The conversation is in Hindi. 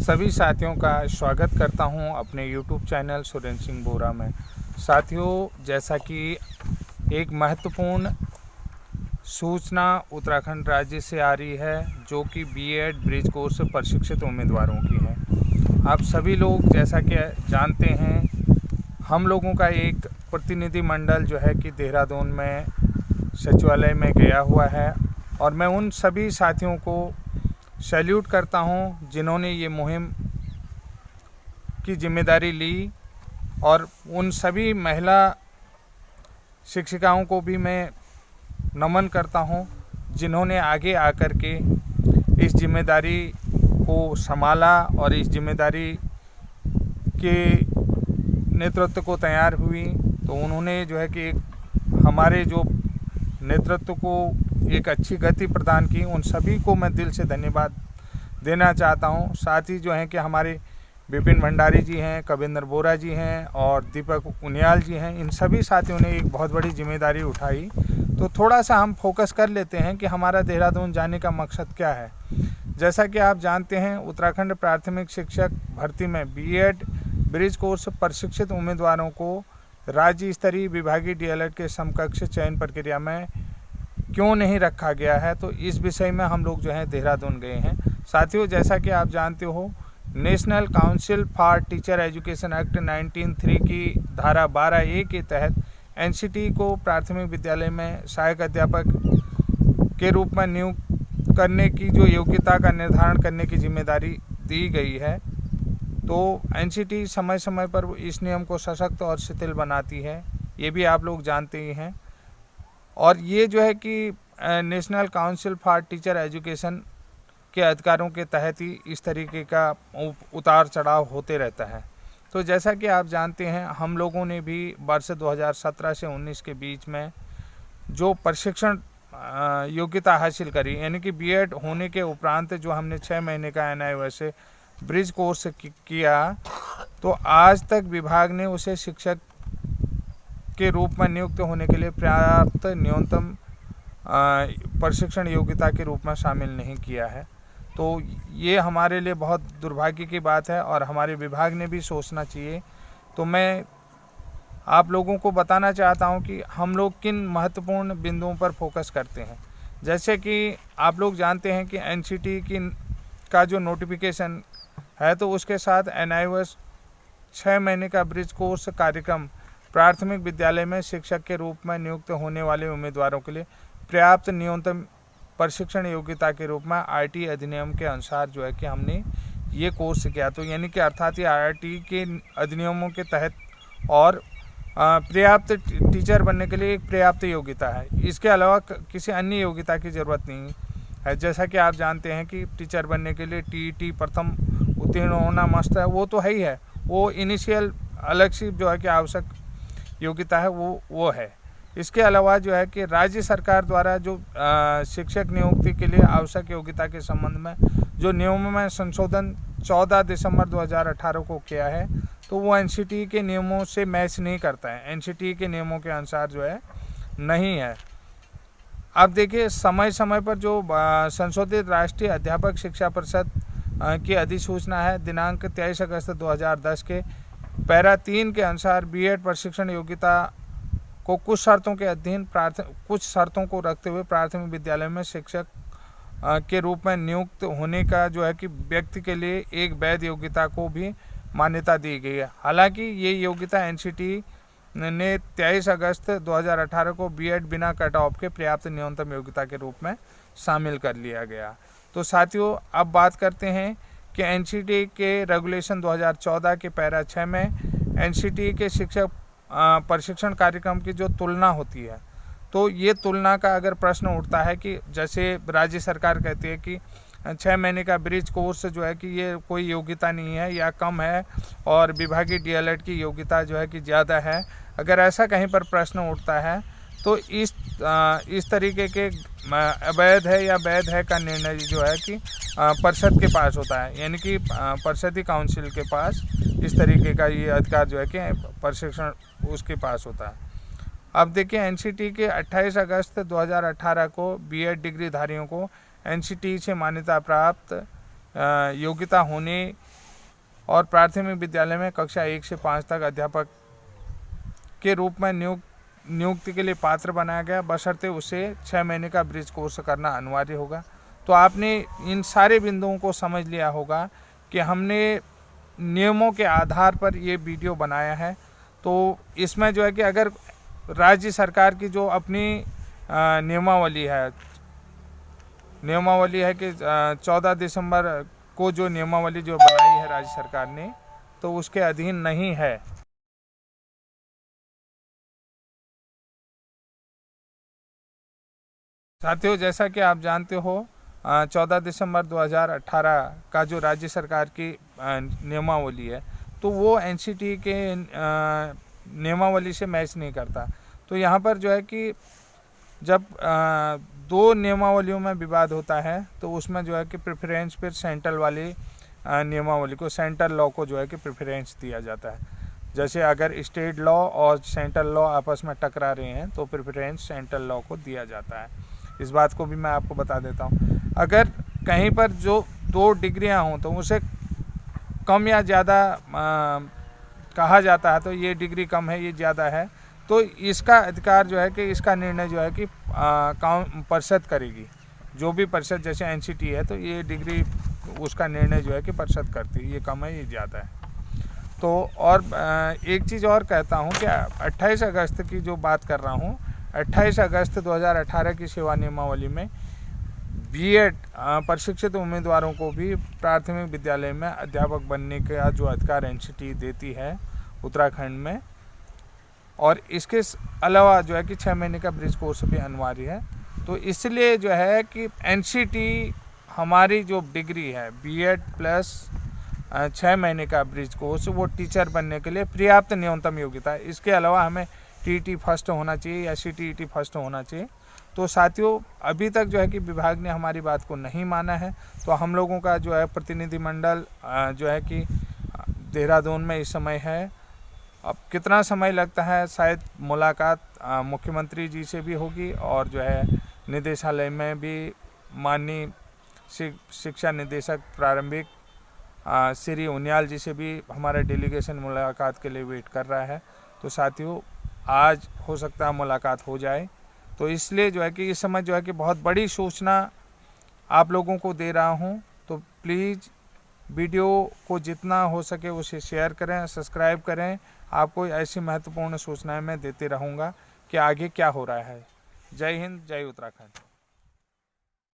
सभी साथियों का स्वागत करता हूं अपने YouTube चैनल सुरेंद्र सिंह बोरा में। साथियों, जैसा कि एक महत्वपूर्ण सूचना उत्तराखंड राज्य से आ रही है, जो कि बीएड ब्रिज कोर्स प्रशिक्षित उम्मीदवारों की है। आप सभी लोग जैसा कि जानते हैं, हम लोगों का एक प्रतिनिधि मंडल जो है कि देहरादून में सचिवालय में गया हुआ है, और मैं उन सभी साथियों को सैल्यूट करता हूं जिन्होंने ये मुहिम की जिम्मेदारी ली, और उन सभी महिला शिक्षिकाओं को भी मैं नमन करता हूं जिन्होंने आगे आकर के इस जिम्मेदारी को संभाला और इस जिम्मेदारी के नेतृत्व को तैयार हुई। तो उन्होंने जो है कि हमारे जो नेतृत्व को एक अच्छी गति प्रदान की। उन सभी को मैं दिल से धन्यवाद देना चाहता हूं। साथ ही जो है कि हमारे विपिन भंडारी जी हैं, कविंद्र बोरा जी हैं और दीपक उनियाल जी हैं, इन सभी साथियों ने एक बहुत बड़ी जिम्मेदारी उठाई। तो थोड़ा सा हम फोकस कर लेते हैं कि हमारा देहरादून जाने का मकसद क्या है। जैसा कि आप जानते हैं, उत्तराखंड प्राथमिक शिक्षक भर्ती में बीएड ब्रिज कोर्स प्रशिक्षित उम्मीदवारों को राज्य स्तरीय विभागीय डीएलएड के समकक्ष चयन प्रक्रिया में क्यों नहीं रखा गया है, तो इस विषय में हम लोग जो है देहरादून गए हैं। साथियों, जैसा कि आप जानते हो, national council for teacher education act 1903 की धारा 12A के तहत एनसीटी को प्राथमिक विद्यालय में सहायक अध्यापक के रूप में नियुक्त करने की जो योग्यता का निर्धारण करने की जिम्मेदारी दी गई है। तो एनसीटी समय समय पर इस नियम को सशक्त और शिथिल बनाती है, ये भी आप लोग जानते ही हैं। और ये जो है कि national council for teacher education के अधिकारों के तहत ही इस तरीके का उतार चढ़ाव होते रहता है। तो जैसा कि आप जानते हैं, हम लोगों ने भी वर्ष 2017 से 19 के बीच में जो प्रशिक्षण योग्यता हासिल करी, यानी कि बीएड होने के उपरांत जो हमने 6 महीने का एनआईओएस से ब्रिज कोर्स किया, तो आज तक विभाग ने उसे शिक्षक के रूप में नियुक्त होने के लिए पर्याप्त न्यूनतम प्रशिक्षण योग्यता के रूप में शामिल नहीं किया है। तो ये हमारे लिए बहुत दुर्भाग्य की बात है और हमारे विभाग ने भी सोचना चाहिए। तो मैं आप लोगों को बताना चाहता हूं कि हम लोग किन महत्वपूर्ण बिंदुओं पर फोकस करते हैं। जैसे कि आप लोग जानते हैं कि एनसीटी का जो नोटिफिकेशन है, तो उसके साथ एनआईओएस 6 महीने का ब्रिज कोर्स कार्यक्रम प्राथमिक विद्यालय में शिक्षक के रूप में नियुक्त होने वाले उम्मीदवारों के लिए पर्याप्त न्यूनतम प्रशिक्षण योग्यता के रूप में आईटी अधिनियम के अनुसार जो है कि हमने ये कोर्स किया। तो यानी कि अर्थात ये आईटी के अधिनियमों के तहत और पर्याप्त टीचर बनने के लिए एक पर्याप्त योग्यता है। इसके अलावा किसी अन्य योग्यता की ज़रूरत नहीं है। जैसा कि आप जानते हैं कि टीचर बनने के लिए टीईटी प्रथम उत्तीर्ण होना मस्ट है, वो तो है ही है। वो इनिशियल अलग सी जो है कि आवश्यक योग्यता है, वो है। इसके अलावा जो है कि राज्य सरकार द्वारा जो शिक्षक नियुक्ति के लिए आवश्यक योग्यता के संबंध में जो नियमों में संशोधन 14 दिसंबर 2018 को किया है, तो वो एनसीटी के नियमों से मैच नहीं करता है, एनसीटी के नियमों के अनुसार जो है नहीं है। अब देखिए, समय समय पर जो संशोधित राष्ट्रीय अध्यापक शिक्षा परिषद की अधिसूचना है दिनांक 23 अगस्त 2010 के पैरा 3 के अनुसार बीएड प्रशिक्षण योग्यता को कुछ शर्तों के अधीन कुछ शर्तों को रखते हुए प्राथमिक विद्यालय में शिक्षक के रूप में नियुक्त होने का जो है कि व्यक्ति के लिए एक वैध योग्यता को भी मान्यता दी गई है। हालांकि ये योग्यता एनसीटी ने 23 अगस्त 2018 को बीएड बिना कट ऑफ के पर्याप्त न्यूनतम योग्यता के रूप में शामिल कर लिया गया। तो साथियों, अब बात करते हैं कि एनसीटी के रेगुलेशन 2014 के पैरा 6 में एनसीटी के शिक्षक प्रशिक्षण कार्यक्रम की जो तुलना होती है, तो ये तुलना का अगर प्रश्न उठता है कि जैसे राज्य सरकार कहती है कि 6 महीने का ब्रिज कोर्स जो है कि ये कोई योग्यता नहीं है या कम है, और विभागीय डीएलएड की योग्यता जो है कि ज़्यादा है, अगर ऐसा कहीं पर प्रश्न उठता है, तो इस तरीके के अवैध है या वैध है का निर्णय जो है कि परिषद के पास होता है, यानी कि परिषदीय काउंसिल के पास इस तरीके का ये अधिकार जो है कि प्रशिक्षण उसके पास होता है। अब देखिए, एनसीटी के 28 अगस्त 2018 को बीएड डिग्री धारियों को एनसीटी से मान्यता प्राप्त योग्यता होने और प्राथमिक विद्यालय में कक्षा 1 से 5 तक अध्यापक के रूप में नियुक्ति के लिए पात्र बनाया गया, बशर्ते उसे 6 महीने का ब्रिज कोर्स करना अनिवार्य होगा। तो आपने इन सारे बिंदुओं को समझ लिया होगा कि हमने नियमों के आधार पर ये वीडियो बनाया है। तो इसमें जो है कि अगर राज्य सरकार की जो अपनी नियमावली है कि 14 दिसंबर को जो नियमावली जो बनाई है राज्य सरकार ने, तो उसके अधीन नहीं है। साथियों, जैसा कि आप जानते हो 14 दिसंबर 2018 का जो राज्य सरकार की नियमावली है, तो वो एनसीटी के नियमावली से मैच नहीं करता। तो यहाँ पर जो है कि जब दो नियमावलियों में विवाद होता है, तो उसमें जो है कि प्रेफरेंस फिर सेंट्रल वाली नियमावली को, सेंट्रल लॉ को जो है कि प्रेफरेंस दिया जाता है। जैसे अगर स्टेट लॉ और सेंट्रल लॉ आपस में टकरा रहे हैं तो प्रेफरेंस सेंट्रल लॉ को दिया जाता है। इस बात को भी मैं आपको बता देता हूँ। अगर कहीं पर जो 2 डिग्रियाँ हों तो उसे कम या ज़्यादा कहा जाता है, तो ये डिग्री कम है, ये ज़्यादा है, तो इसका अधिकार जो है कि इसका निर्णय जो है कि परिषद करेगी। जो भी परिषद, जैसे एनसीटी है, तो ये डिग्री उसका निर्णय जो है कि परिषद करती है, ये कम है, ये ज़्यादा है। तो और एक चीज़ और कहता हूँ कि 28 अगस्त की जो बात कर रहा हूँ, 28 अगस्त 2018 की सेवा नियमावली में बीएड प्रशिक्षित उम्मीदवारों को भी प्राथमिक विद्यालय में अध्यापक बनने का जो अधिकार एनसीटी देती है उत्तराखंड में, और इसके अलावा जो है कि 6 महीने का ब्रिज कोर्स भी अनिवार्य है। तो इसलिए जो है कि एनसीटी हमारी जो डिग्री है बीएड प्लस 6 महीने का ब्रिज कोर्स, वो टीचर बनने के लिए पर्याप्त न्यूनतम योग्यता है। इसके अलावा हमें टीटी फर्स्ट होना चाहिए या सीटीईटी फर्स्ट होना चाहिए। तो साथियों, अभी तक जो है कि विभाग ने हमारी बात को नहीं माना है। तो हम लोगों का जो है प्रतिनिधिमंडल जो है कि देहरादून में इस समय है। अब कितना समय लगता है, शायद मुलाकात मुख्यमंत्री जी से भी होगी, और जो है निदेशालय में भी माननीय शिक्षा निदेशक प्रारंभिक श्री उनियाल जी से भी हमारा डेलीगेशन मुलाकात के लिए वेट कर रहा है। तो साथियों, आज हो सकता है मुलाकात हो जाए। तो इसलिए जो है कि इस समय जो है कि बहुत बड़ी सूचना आप लोगों को दे रहा हूँ। तो प्लीज़ वीडियो को जितना हो सके उसे शेयर करें, सब्सक्राइब करें। आपको ऐसी महत्वपूर्ण सूचनाएं मैं देते रहूँगा कि आगे क्या हो रहा है। जय हिंद, जय उत्तराखंड।